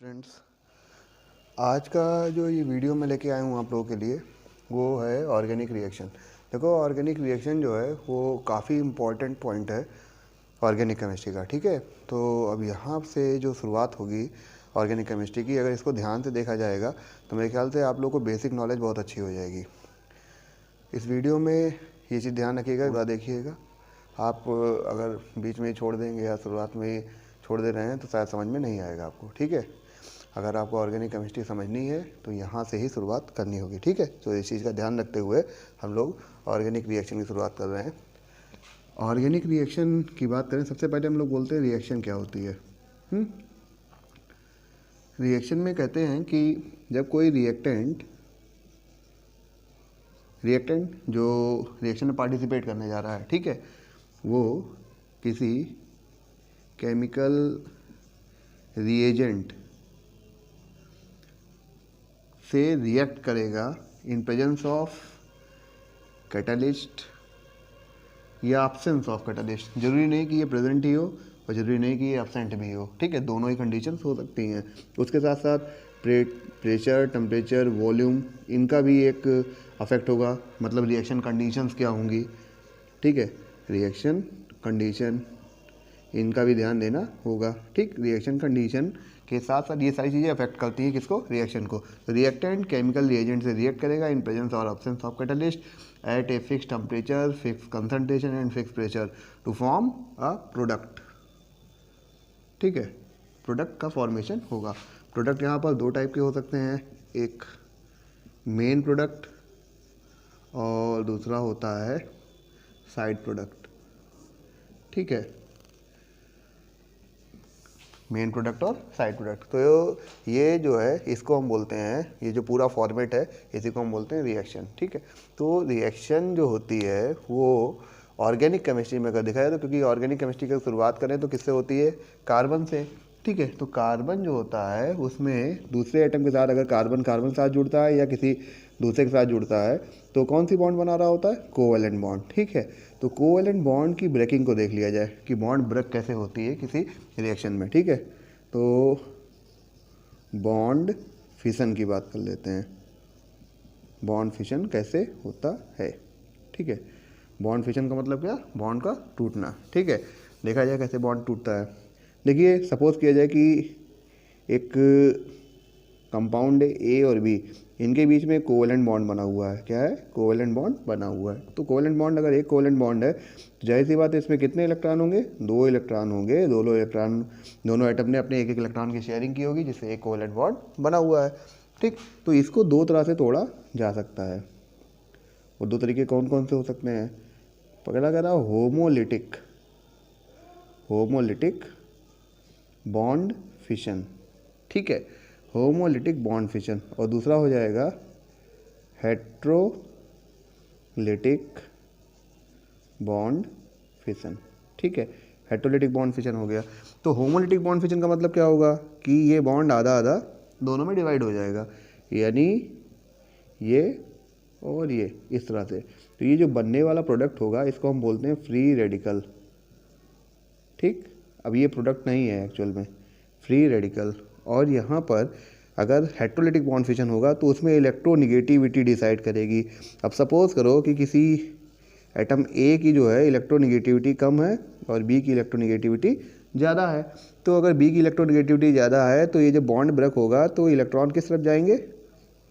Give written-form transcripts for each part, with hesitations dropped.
Students, आज का जो ये वीडियो मैं लेके आया हूँ आप लोगों के लिए वो है ऑर्गेनिक रिएक्शन। देखो, ऑर्गेनिक रिएक्शन जो है वो काफ़ी इम्पॉर्टेंट पॉइंट है ऑर्गेनिक केमिस्ट्री का। ठीक है, तो अब यहाँ से जो शुरुआत होगी ऑर्गेनिक केमिस्ट्री की, अगर इसको ध्यान से देखा जाएगा तो मेरे ख्याल से आप लोगों को बेसिक नॉलेज बहुत अच्छी हो जाएगी। इस वीडियो में ये चीज़ ध्यान रखिएगा, पूरा देखिएगा। आप अगर बीच में ही छोड़ देंगे या शुरुआत में ही छोड़ दे रहे हैं तो शायद समझ में नहीं आएगा आपको। ठीक है, अगर आपको ऑर्गेनिक केमिस्ट्री समझनी है तो यहाँ से ही शुरुआत करनी होगी। ठीक है, तो इस चीज़ का ध्यान रखते हुए हम लोग ऑर्गेनिक रिएक्शन की शुरुआत कर रहे हैं। ऑर्गेनिक रिएक्शन की बात करें, सबसे पहले हम लोग बोलते हैं रिएक्शन क्या होती है। रिएक्शन में कहते हैं कि जब कोई रिएक्टेंट जो रिएक्शन में पार्टिसिपेट करने जा रहा है, ठीक है, वो किसी केमिकल रिएजेंट से रिएक्ट करेगा इन प्रेजेंस ऑफ कैटलिस्ट या एब्सेंस ऑफ कैटलिस्ट। जरूरी नहीं कि ये प्रेजेंट ही हो और जरूरी नहीं कि ये एब्सेंट भी हो। ठीक है, दोनों ही कंडीशंस हो सकती हैं। उसके साथ साथ प्रेशर, टेम्परेचर, वॉल्यूम, इनका भी एक अफेक्ट होगा। मतलब रिएक्शन कंडीशंस क्या होंगी। ठीक है, रिएक्शन कंडीशन, इनका भी ध्यान देना होगा। ठीक, रिएक्शन कंडीशन के साथ साथ ये सारी चीज़ें अफेक्ट करती हैं किसको, रिएक्शन को। तो रिएक्टेंट केमिकल रिएजेंट से रिएक्ट करेगा इन प्रेजेंस और absence of catalyst at a fix temperature, fix concentration and fix pressure to form a product. ठीक है, प्रोडक्ट का फॉर्मेशन होगा। प्रोडक्ट यहाँ पर दो टाइप के हो सकते हैं, एक मेन प्रोडक्ट और दूसरा होता है साइड प्रोडक्ट। ठीक है, मेन प्रोडक्ट और साइड प्रोडक्ट। तो ये जो है इसको हम बोलते हैं, ये जो पूरा फॉर्मेट है इसी को हम बोलते हैं रिएक्शन। ठीक है, तो रिएक्शन जो होती है वो ऑर्गेनिक केमिस्ट्री में अगर देखा जाए तो, क्योंकि ऑर्गेनिक केमिस्ट्री की शुरुआत करें तो किससे होती है, कार्बन से। ठीक है, तो कार्बन जो होता है उसमें दूसरे एटम के साथ अगर कार्बन कार्बन साथ जुड़ता है या किसी दूसरे के साथ जुड़ता है तो कौन सी बॉन्ड बना रहा होता है, कोवैलेंट बॉन्ड। ठीक है, तो कोवैलेंट बॉन्ड की ब्रेकिंग को देख लिया जाए कि बॉन्ड ब्रेक कैसे होती है किसी रिएक्शन में। ठीक है, तो बॉन्ड फिशन की बात कर लेते हैं। बॉन्ड फिशन कैसे होता है। ठीक है, बॉन्ड फिशन का मतलब क्या, बॉन्ड का टूटना। ठीक है, देखा जाए कैसे बॉन्ड टूटता है। देखिए, सपोज किया जाए कि एक कंपाउंड ए और बी, इनके बीच में कोवैलेंट बॉन्ड बना हुआ है। क्या है, कोवैलेंट बॉन्ड बना हुआ है। तो कोवैलेंट बॉन्ड अगर एक कोवैलेंट बॉन्ड है तो जाहिर सी बात है इसमें कितने इलेक्ट्रॉन होंगे, दो इलेक्ट्रॉन होंगे। दोनों एटम ने अपने एक एक इलेक्ट्रॉन की शेयरिंग की होगी जिससे एक कोवैलेंट बॉन्ड बना हुआ है। ठीक, तो इसको दो तरह से तोड़ा जा सकता है। और दो तरीके कौन कौन से हो सकते हैं, पहला कह रहा होमोलिटिक बॉन्ड फिशन। ठीक है, होमोलिटिक बॉन्ड फिशन। और दूसरा हो जाएगा हेट्रोलिटिक बॉन्ड फिशन। ठीक है, हेट्रोलिटिक बॉन्ड फिशन हो गया। तो होमोलिटिक बॉन्ड फिशन का मतलब क्या होगा कि ये बॉन्ड आधा आधा दोनों में डिवाइड हो जाएगा, यानी ये और ये इस तरह से। तो ये जो बनने वाला प्रोडक्ट होगा इसको हम बोलते हैं फ्री रेडिकल। ठीक, अब ये प्रोडक्ट नहीं है एक्चुअल में, फ्री रेडिकल। और यहाँ पर अगर हेट्रोलिटिक बॉन्ड फिशन होगा तो उसमें इलेक्ट्रोनिगेटिविटी डिसाइड करेगी। अब सपोज करो कि किसी एटम ए की जो है इलेक्ट्रोनिगेटिविटी कम है और बी की इलेक्ट्रोनिगेटिविटी ज़्यादा है। तो अगर बी की इलेक्ट्रोनिगेटिविटी ज़्यादा है तो ये जब बॉन्ड ब्रेक होगा तो इलेक्ट्रॉन किस तरफ जाएंगे,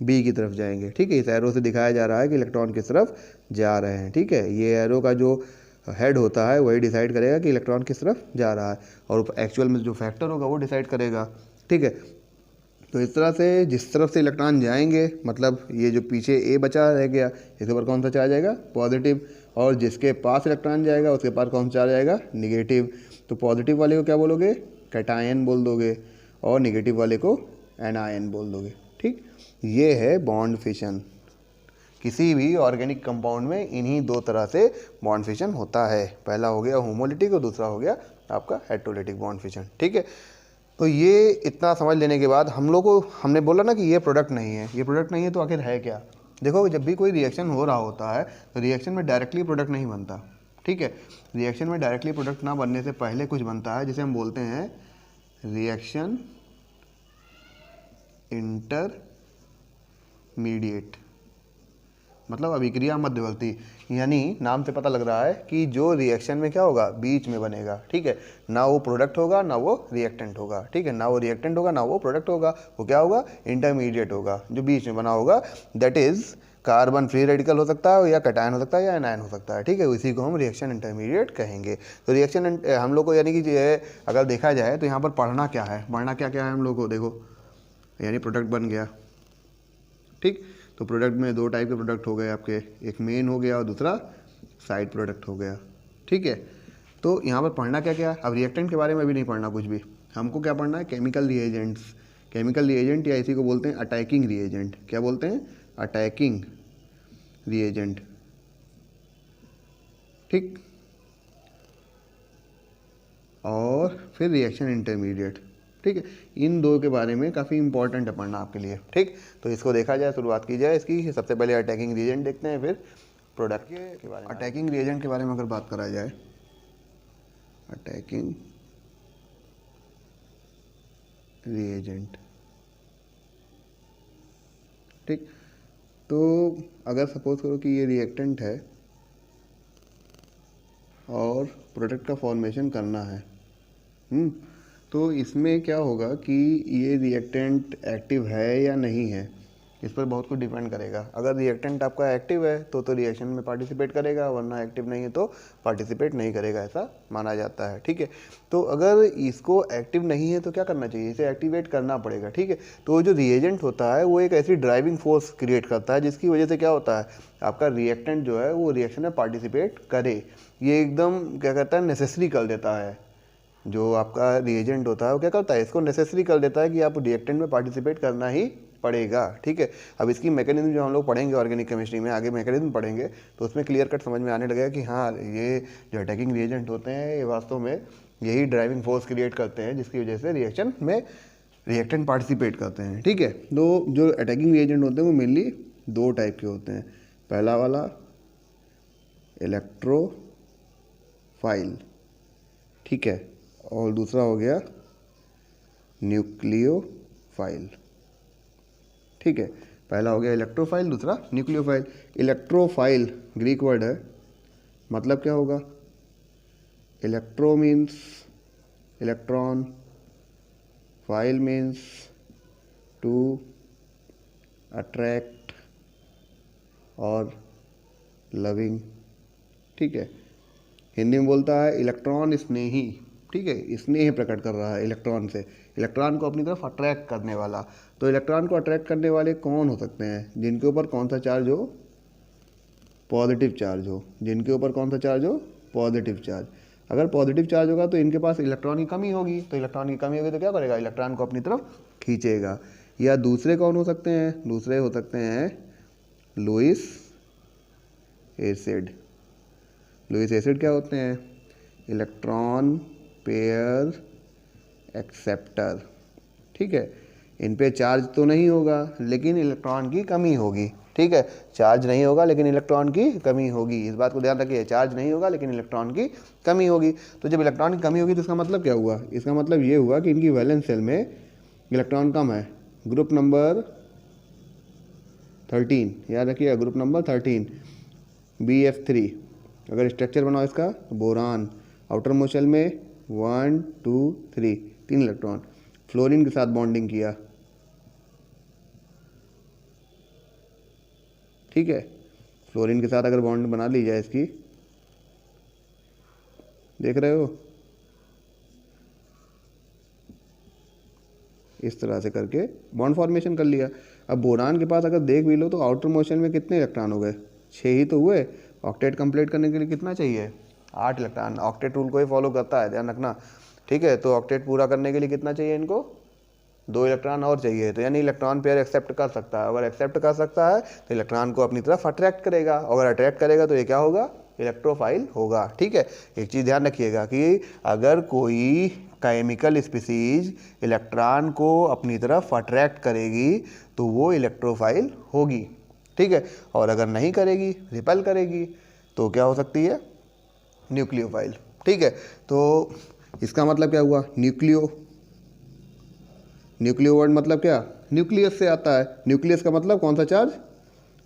बी की तरफ जाएंगे। ठीक है, इस एरो से दिखाया जा रहा है कि इलेक्ट्रॉन किस तरफ जा रहे हैं। ठीक है, ये एरो का जो हेड होता है वही डिसाइड करेगा कि इलेक्ट्रॉन किस तरफ जा रहा है और एक्चुअल में जो फैक्टर होगा वो डिसाइड करेगा। ठीक है, तो इस तरह से जिस तरफ से इलेक्ट्रॉन जाएंगे, मतलब ये जो पीछे ए बचा रह गया इसके ऊपर कौन सा चार्ज आएगा, पॉजिटिव। और जिसके पास इलेक्ट्रॉन जाएगा उसके पास कौन सा चार्ज आएगा, निगेटिव। तो पॉजिटिव वाले को क्या बोलोगे, कैटायन बोल दोगे, और निगेटिव वाले को एनायन बोल दोगे। ठीक, ये है बॉन्ड फिशन। किसी भी ऑर्गेनिक कंपाउंड में इन्हीं दो तरह से बॉन्ड फिशन होता है। पहला हो गया होमोलिटिक और दूसरा हो गया आपका हेट्रोलिटिक बॉन्ड फिशन। ठीक है, तो ये इतना समझ लेने के बाद हमने बोला ना कि ये प्रोडक्ट नहीं है, ये प्रोडक्ट नहीं है तो आखिर है क्या। देखो, जब भी कोई रिएक्शन हो रहा होता है तो रिएक्शन में डायरेक्टली प्रोडक्ट नहीं बनता। ठीक है, रिएक्शन में डायरेक्टली प्रोडक्ट ना बनने से पहले कुछ बनता है जिसे हम बोलते हैं रिएक्शन इंटरमीडिएट, मतलब अभिक्रिया मध्यवर्ती, यानी नाम से पता लग रहा है कि जो रिएक्शन में क्या होगा, बीच में बनेगा। ठीक है, ना वो प्रोडक्ट होगा ना वो रिएक्टेंट होगा। ठीक है, ना वो रिएक्टेंट होगा ना वो प्रोडक्ट होगा, वो क्या होगा, इंटरमीडिएट होगा, जो बीच में बना होगा। That is carbon free radical हो सकता है, या कैटायन हो सकता है, या एनायन हो सकता है। ठीक है, इसी को हम रिएक्शन इंटरमीडिएट कहेंगे। तो रिएक्शन हम लोग को यानी कि अगर देखा जाए तो यहाँ पर पढ़ना क्या है, पढ़ना क्या क्या है हम लोग को, देखो यानी प्रोडक्ट बन गया। ठीक, तो प्रोडक्ट में दो टाइप के प्रोडक्ट हो गए आपके, एक मेन हो गया और दूसरा साइड प्रोडक्ट हो गया। ठीक है, तो यहाँ पर पढ़ना क्या क्या है। अब रिएक्टेंट के बारे में भी नहीं पढ़ना कुछ भी, हमको क्या पढ़ना है, केमिकल रिएजेंट्स। केमिकल रिएजेंट या इसी को बोलते हैं अटैकिंग रिएजेंट। क्या बोलते हैं, अटैकिंग रिएजेंट। ठीक, और फिर रिएक्शन इंटरमीडिएट। ठीक है, इन दो के बारे में काफ़ी इंपॉर्टेंट है पढ़ना आपके लिए। ठीक, तो इसको देखा जाए, शुरुआत की जाए इसकी। सबसे पहले अटैकिंग रिएजेंट देखते हैं, फिर प्रोडक्ट के बारे में। अटैकिंग रिएजेंट के बारे में अगर बात करा जाए, अटैकिंग रिएजेंट। ठीक, तो अगर सपोज करो कि ये रिएक्टेंट है और प्रोडक्ट का फॉर्मेशन करना है, तो इसमें क्या होगा कि ये रिएक्टेंट एक्टिव है या नहीं है, इस पर बहुत कुछ डिपेंड करेगा। अगर रिएक्टेंट आपका एक्टिव है तो रिएक्शन में पार्टिसिपेट करेगा, वरना एक्टिव नहीं है तो पार्टिसिपेट नहीं करेगा, ऐसा माना जाता है। ठीक है, तो अगर इसको एक्टिव नहीं है तो क्या करना चाहिए, इसे एक्टिवेट करना पड़ेगा। ठीक है, तो जो रिएजेंट होता है वो एक ऐसी ड्राइविंग फोर्स क्रिएट करता है जिसकी वजह से क्या होता है, आपका रिएक्टेंट जो है वो रिएक्शन में पार्टिसिपेट करे। ये एकदम क्या कहता है, नेसेसरी कर देता है। जो आपका रिएजेंट होता है वो क्या करता है, इसको नेसेसरी कर देता है कि आप रिएक्टेंट में पार्टिसिपेट करना ही पड़ेगा। ठीक है, अब इसकी मैकेनिज्म जो हम लोग पढ़ेंगे ऑर्गेनिक केमिस्ट्री में, आगे मैकेनिज्म पढ़ेंगे तो उसमें क्लियर कट समझ में आने लगेगा कि हाँ, ये जो अटैकिंग रिएजेंट होते हैं ये वास्तव में यही ड्राइविंग फोर्स क्रिएट करते हैं जिसकी वजह से रिएक्शन में रिएक्टेंट पार्टिसिपेट करते हैं। ठीक है, तो जो अटैकिंग रिएजेंट होते हैं वो मेनली दो टाइप के होते हैं। पहला वाला इलेक्ट्रोफाइल, ठीक है, और दूसरा हो गया न्यूक्लियोफाइल। ठीक है, पहला हो गया इलेक्ट्रोफाइल, दूसरा न्यूक्लियोफाइल। इलेक्ट्रोफाइल ग्रीक वर्ड है, मतलब क्या होगा, electro means electron, phile means to attract और लविंग। ठीक है, हिंदी में बोलता है इलेक्ट्रॉन स्नेही। ठीक है, स्नेह प्रकट कर रहा है इलेक्ट्रॉन से, इलेक्ट्रॉन को अपनी तरफ अट्रैक्ट करने वाला। तो इलेक्ट्रॉन को अट्रैक्ट करने वाले कौन हो सकते हैं, जिनके ऊपर कौन सा चार्ज हो, पॉजिटिव चार्ज हो। जिनके ऊपर कौन सा चार्ज हो, पॉजिटिव चार्ज। अगर पॉजिटिव चार्ज होगा तो इनके पास इलेक्ट्रॉन की कमी होगी, तो इलेक्ट्रॉन की कमी होगी तो क्या करेगा, इलेक्ट्रॉन को अपनी तरफ खींचेगा। या दूसरे कौन हो सकते हैं, दूसरे हो सकते हैं लुईस एसिड। लुईस एसिड क्या होते हैं, इलेक्ट्रॉन पेयर एक्सेप्टर। ठीक है, इन पे चार्ज तो नहीं होगा लेकिन इलेक्ट्रॉन की कमी होगी। ठीक है, चार्ज नहीं होगा लेकिन इलेक्ट्रॉन की कमी होगी, इस बात को ध्यान रखिए, चार्ज नहीं होगा लेकिन इलेक्ट्रॉन की कमी होगी। तो जब इलेक्ट्रॉन की कमी होगी तो इसका मतलब क्या हुआ, इसका मतलब ये हुआ कि इनकी वैलेंस शेल में इलेक्ट्रॉन कम है। ग्रुप नंबर 13 याद रखिए, ग्रुप नंबर 13 BF3। अगर स्ट्रक्चर बनाओ इसका, बोरान, आउटर मोस्ट शेल में 1 2 3 3 इलेक्ट्रॉन, फ्लोरीन के साथ बॉन्डिंग किया। ठीक है, फ्लोरीन के साथ अगर बॉन्ड बना ली जाए इसकी, देख रहे हो, इस तरह से करके बॉन्ड फॉर्मेशन कर लिया। अब बोरान के पास अगर देख भी लो तो आउटर मोशन में कितने इलेक्ट्रॉन हो गए, 6 ही तो हुए। ऑक्टेट कंप्लीट करने के लिए कितना चाहिए, 8 इलेक्ट्रॉन। ऑक्टेट रूल को ही फॉलो करता है, ध्यान रखना। ठीक है, तो ऑक्टेट पूरा करने के लिए कितना चाहिए इनको, 2 इलेक्ट्रॉन और चाहिए। तो यानी इलेक्ट्रॉन पेयर एक्सेप्ट कर सकता है, अगर एक्सेप्ट कर सकता है तो इलेक्ट्रॉन को अपनी तरफ अट्रैक्ट करेगा, अगर अट्रैक्ट करेगा तो ये क्या होगा, इलेक्ट्रोफाइल होगा। ठीक है, एक चीज़ ध्यान रखिएगा कि अगर कोई केमिकल स्पीसीज इलेक्ट्रॉन को अपनी तरफ अट्रैक्ट करेगी तो वो इलेक्ट्रोफाइल होगी। ठीक है, और अगर नहीं करेगी, रिपेल करेगी, तो क्या हो सकती है, न्यूक्लियोफाइल। ठीक है, तो इसका मतलब क्या हुआ, न्यूक्लियो वर्ड मतलब क्या, न्यूक्लियस से आता है। न्यूक्लियस का मतलब कौन सा चार्ज,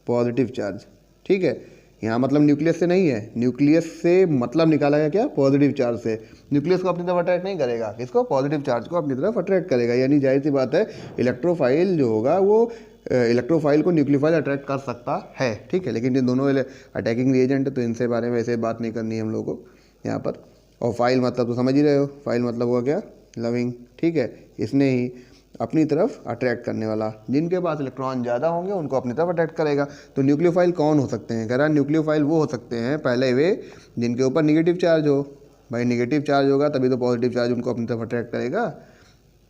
पॉजिटिव चार्ज, ठीक है। यहाँ मतलब न्यूक्लियस से नहीं है, न्यूक्लियस से मतलब निकाला गया क्या, पॉजिटिव चार्ज से। न्यूक्लियस को अपनी तरफ अट्रैक्ट नहीं करेगा, किसको, पॉजिटिव चार्ज को अपनी तरफ अट्रैक्ट करेगा। यानी जाहिर सी बात है इलेक्ट्रोफाइल जो होगा वो इलेक्ट्रोफाइल को न्यूक्लियोफाइल अट्रैक्ट कर सकता है, ठीक है। लेकिन ये दोनों अटैकिंग रिएजेंट है तो इनसे बारे में वैसे बात नहीं करनी है हम लोग को यहाँ पर। और फाइल मतलब तो समझ ही रहे हो, फाइल मतलब हुआ क्या, लविंग, ठीक है। इसने ही अपनी तरफ अट्रैक्ट करने वाला, जिनके पास इलेक्ट्रॉन ज़्यादा होंगे उनको अपनी तरफ अट्रैक्ट करेगा। तो न्यूक्लियोफाइल कौन हो सकते हैं, कह रहा है न्यूक्लियोफाइल वो हो सकते हैं पहले वे जिनके ऊपर निगेटिव चार्ज हो। भाई निगेटिव चार्ज होगा तभी तो पॉजिटिव चार्ज उनको अपनी तरफ अट्रैक्ट करेगा,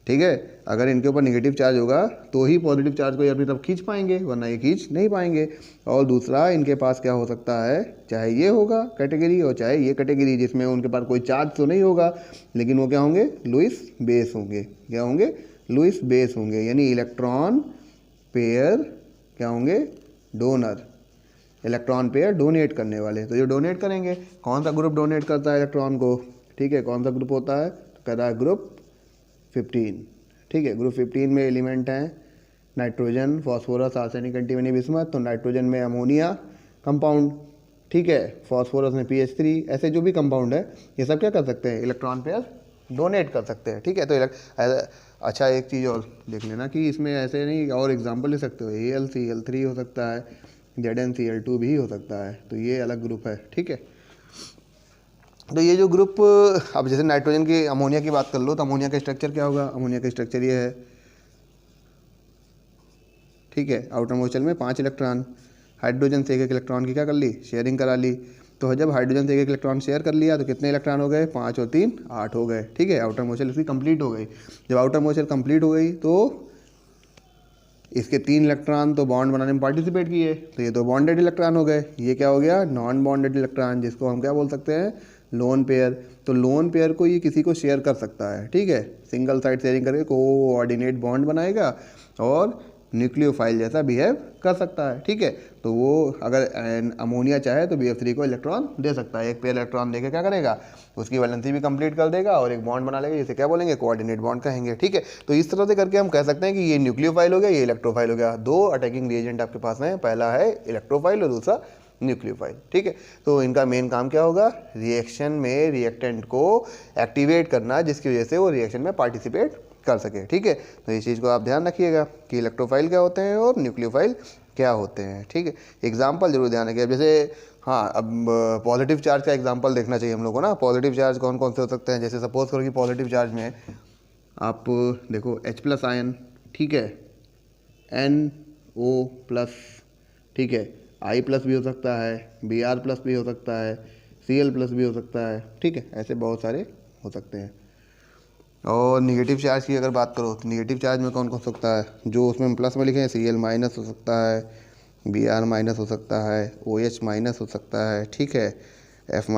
ठीक है। अगर इनके ऊपर निगेटिव चार्ज होगा तो ही पॉजिटिव चार्ज को ये अपनी तरफ खींच पाएंगे, वरना ये खींच नहीं पाएंगे। और दूसरा इनके पास क्या हो सकता है, चाहे ये होगा कैटेगरी और चाहे ये कैटेगरी जिसमें उनके पास कोई चार्ज तो नहीं होगा, लेकिन वो क्या होंगे, लुईस बेस होंगे। क्या होंगे, लुईस बेस होंगे। यानी इलेक्ट्रॉन पेयर क्या होंगे, डोनर, इलेक्ट्रॉन पेयर डोनेट करने वाले। तो जो डोनेट करेंगे, कौन सा ग्रुप डोनेट करता है इलेक्ट्रॉन को, ठीक है, कौन सा ग्रुप होता है, तो कह रहा है ग्रुप 15, ठीक है। ग्रुप 15 में एलिमेंट हैं nitrogen, phosphorus, arsenic, antimony, bismuth. तो नाइट्रोजन में अमोनिया कंपाउंड, ठीक है, फॉस्फोरस में PH3, ऐसे जो भी कंपाउंड है ये सब क्या कर सकते हैं, इलेक्ट्रॉन पेयर डोनेट कर सकते हैं, ठीक है। तो अच्छा एक चीज़ और देख लेना कि इसमें ऐसे नहीं और एग्जांपल ले सकते हो, AlCl3 हो सकता है, ZnCl2 भी हो सकता है, तो ये अलग ग्रुप है, ठीक है। तो ये जो ग्रुप, अब जैसे नाइट्रोजन की अमोनिया की बात कर लो तो अमोनिया का स्ट्रक्चर क्या होगा, अमोनिया का स्ट्रक्चर ये है, ठीक है। आउटर मोस्ट शेल में 5 इलेक्ट्रॉन, हाइड्रोजन से एक इलेक्ट्रॉन की क्या कर ली, शेयरिंग करा ली। तो जब हाइड्रोजन से एक इलेक्ट्रॉन शेयर कर लिया तो कितने इलेक्ट्रॉन हो गए, 5 और 3 8 हो गए, ठीक है। आउटर मोस्ट शेल इसकी कंप्लीट हो गई। जब आउटर मोस्ट शेल कंप्लीट हो गई तो इसके 3 इलेक्ट्रॉन तो बॉन्ड बनाने में पार्टिसिपेट किए, तो ये तो बॉन्डेड इलेक्ट्रॉन हो गए। ये क्या हो गया, नॉन बॉन्डेड इलेक्ट्रॉन, जिसको हम क्या बोल सकते हैं, लोन पेयर। तो लोन पेयर को ये किसी को शेयर कर सकता है, ठीक है, सिंगल साइड शेयरिंग करके कोऑर्डिनेट बॉन्ड बनाएगा और न्यूक्लियोफाइल जैसा बिहेव कर सकता है, ठीक है। तो वो अगर अमोनिया चाहे तो BF3 को इलेक्ट्रॉन दे सकता है, एक पेयर इलेक्ट्रॉन देके क्या करेगा, उसकी वैलेंसी भी कंप्लीट कर देगा और एक बॉन्ड बना लेगा, जिसे क्या बोलेंगे, कोऑर्डिनेट बॉन्ड कहेंगे, ठीक है। तो इस तरह से करके हम कह सकते हैं कि ये न्यूक्लियोफाइल हो गया, ये इलेक्ट्रोफाइल हो गया। 2 अटैकिंग रिएजेंट आपके पास हैं, पहला है इलेक्ट्रोफाइल और दूसरा न्यूक्लियोफाइल, ठीक है। तो इनका मेन काम क्या होगा, रिएक्शन में रिएक्टेंट को एक्टिवेट करना, जिसकी वजह से वो रिएक्शन में पार्टिसिपेट कर सके, ठीक है। तो इस चीज़ को आप ध्यान रखिएगा कि इलेक्ट्रोफाइल क्या होते हैं और न्यूक्लियोफाइल क्या होते हैं, ठीक है। एग्जाम्पल जरूर ध्यान रखिए। जैसे हाँ, अब पॉजिटिव चार्ज का एग्जाम्पल देखना चाहिए हम लोग को ना। पॉजिटिव चार्ज कौन कौन से हो सकते हैं, जैसे सपोज करो कि पॉजिटिव चार्ज में आप देखो H+ आयन, ठीक है, NO+, ठीक है, I+ भी हो सकता है, Br+ भी हो सकता है, Cl+ भी हो सकता है, ठीक है। ऐसे बहुत सारे हो सकते हैं। और निगेटिव चार्ज की अगर बात करो तो निगेटिव चार्ज में कौन कौन हो सकता है, जो उसमें हम प्लस में लिखे हैं, Cl- हो सकता है, Br- हो सकता है, OH- हो सकता है, ठीक है, F-,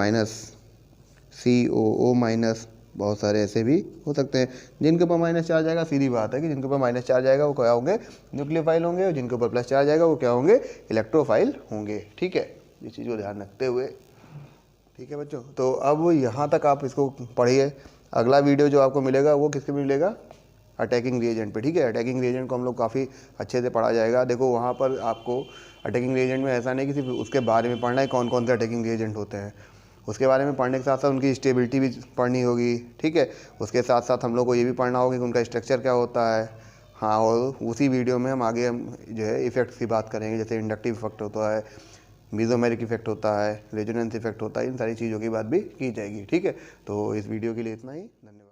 COO-, बहुत सारे ऐसे भी हो सकते हैं। जिनके ऊपर माइनस चार्ज आएगा, सीधी बात है कि जिनके ऊपर माइनस चार्ज आएगा वो क्या होंगे, न्यूक्लियोफाइल होंगे, और जिनके ऊपर प्लस चार्ज आएगा वो क्या होंगे, इलेक्ट्रोफाइल होंगे, ठीक है। इस चीज़ को ध्यान रखते हुए, ठीक है बच्चों। तो अब यहाँ तक आप इसको पढ़िए। अगला वीडियो जो आपको मिलेगा वो किसके पे मिलेगा, अटैकिंग रिएजेंट पे, ठीक है। अटैकिंग रिएजेंट को हम लोग काफ़ी अच्छे से पढ़ा जाएगा। देखो वहाँ पर आपको अटैकिंग रिएजेंट में ऐसा नहीं कि सिर्फ उसके बारे में पढ़ना है कौन कौन से अटैकिंग रिएजेंट होते हैं, उसके बारे में पढ़ने के साथ साथ उनकी स्टेबिलिटी भी पढ़नी होगी, ठीक है। उसके साथ साथ हम लोग को ये भी पढ़ना होगा कि उनका स्ट्रक्चर क्या होता है। हाँ, और उसी वीडियो में हम आगे जो है इफ़ेक्ट्स की बात करेंगे, जैसे इंडक्टिव इफेक्ट होता है, मीज़ोमेरिक इफेक्ट होता है, रेजोनेंस इफेक्ट होता है, इन सारी चीज़ों की बात भी की जाएगी, ठीक है। तो इस वीडियो के लिए इतना ही, धन्यवाद।